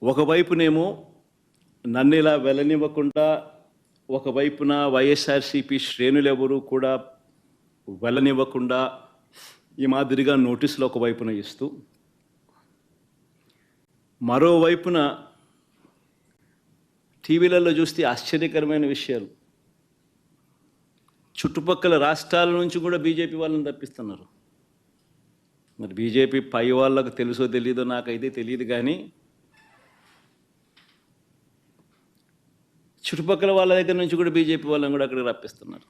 ఒకవైపునేమో నన్నిలా వెళ్ళనివ్వకుండా ఒకవైపున వైఎస్ఆర్సీపీ శ్రేణులెవరూ కూడా వెళ్ళనివ్వకుండా ఈ మాదిరిగా నోటీసులు ఒకవైపున ఇస్తూ, మరోవైపున టీవీలలో చూస్తే ఆశ్చర్యకరమైన విషయాలు, చుట్టుపక్కల రాష్ట్రాల నుంచి కూడా బీజేపీ వాళ్ళని తప్పిస్తున్నారు. మరి బీజేపీ పై వాళ్ళకు తెలుసో తెలీదో నాకైతే తెలియదు, కానీ చుట్టుపక్కల వాళ్ళ దగ్గర నుంచి కూడా బీజేపీ వాళ్ళని కూడా అక్కడికి రప్పిస్తున్నారు.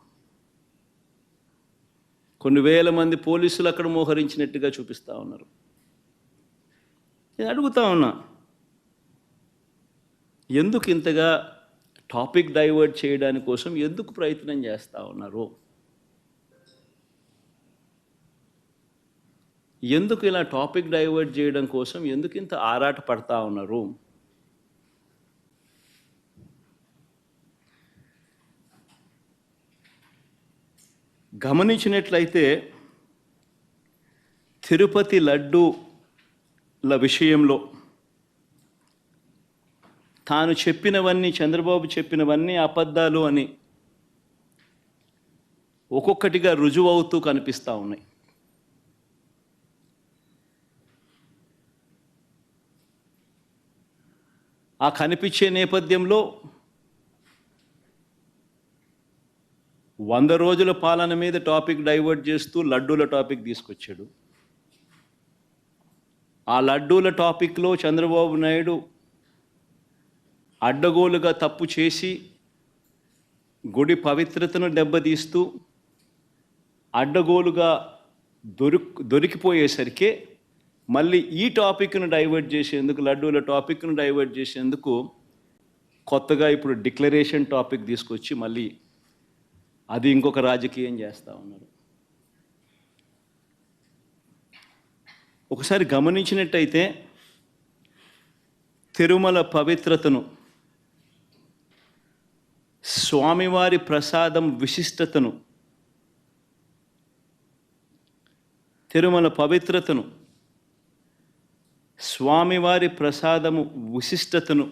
కొన్ని వేల మంది పోలీసులు అక్కడ మోహరించినట్టుగా చూపిస్తూ ఉన్నారు. నేను అడుగుతా ఉన్నా, ఎందుకు ఇంతగా టాపిక్ డైవర్ట్ చేయడానికి కోసం ఎందుకు ప్రయత్నం చేస్తూ ఉన్నారు? ఎందుకు ఇలా టాపిక్ డైవర్ట్ చేయడం కోసం ఎందుకు ఇంత ఆరాట పడతా ఉన్నారు? గమనించినట్లయితే తిరుపతి లడ్డూల విషయంలో తాను చెప్పినవన్నీ, చంద్రబాబు చెప్పినవన్నీ అబద్ధాలు అని ఒక్కొక్కటిగా రుజువవుతూ కనిపిస్తూ ఉన్నాయి. ఆ కనిపించే నేపథ్యంలో 100 రోజుల పాలన మీద టాపిక్ డైవర్ట్ చేస్తూ లడ్డూల టాపిక్ తీసుకొచ్చాడు. ఆ లడ్డూల టాపిక్లో చంద్రబాబు నాయుడు అడ్డగోలుగా తప్పు చేసి గుడి పవిత్రతను దెబ్బతీస్తూ అడ్డగోలుగా దొరికిపోయేసరికి మళ్ళీ ఈ టాపిక్ను డైవర్ట్ చేసేందుకు, లడ్డూల టాపిక్ను డైవర్ట్ చేసేందుకు కొత్తగా ఇప్పుడు డిక్లరేషన్ టాపిక్ తీసుకొచ్చి మళ్ళీ అది ఇంకొక రాజకీయం చేస్తూ ఉన్నారు. ఒకసారి గమనించినట్టయితే తిరుమల పవిత్రతను, స్వామివారి ప్రసాదం విశిష్టతను, తిరుమల పవిత్రతను, స్వామివారి ప్రసాదము విశిష్టతను,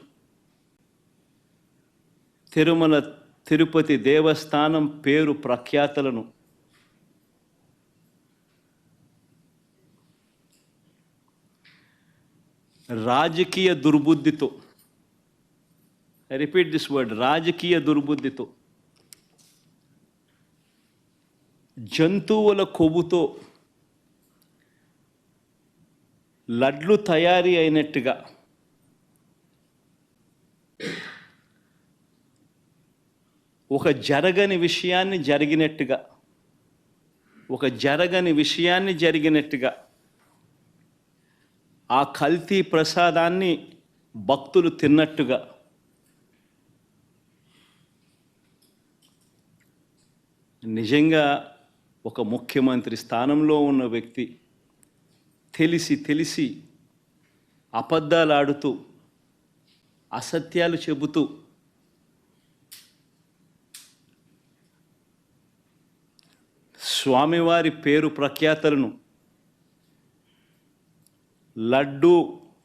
తిరుపతి దేవస్థానం పేరు ప్రఖ్యాతలను రాజకీయ దుర్బుద్ధితో, ఐ రిపీట్ దిస్ వర్డ్, రాజకీయ దుర్బుద్ధితో, జంతువుల కొవ్వుతో లడ్లు తయారీ అయినట్టుగా ఒక జరగని విషయాన్ని జరిగినట్టుగా ఆ కల్తీ ప్రసాదాన్ని భక్తులు తిన్నట్టుగా నిజంగా ఒక ముఖ్యమంత్రి స్థానంలో ఉన్న వ్యక్తి తెలిసి అబద్ధాలు ఆడుతూ, అసత్యాలు చెబుతూ స్వామివారి పేరు ప్రఖ్యాతలను,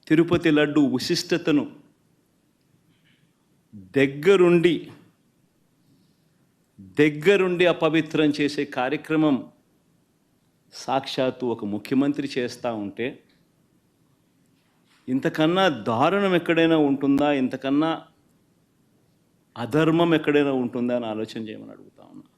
తిరుపతి లడ్డు విశిష్టతను దగ్గరుండి అపవిత్రం చేసే కార్యక్రమం సాక్షాత్తు ఒక ముఖ్యమంత్రి చేస్తూ ఉంటే ఇంతకన్నా దారుణం ఎక్కడైనా ఉంటుందా? ఇంతకన్నా అధర్మం ఎక్కడైనా ఉంటుందా అని ఆలోచన చేయమని అడుగుతా ఉన్నా.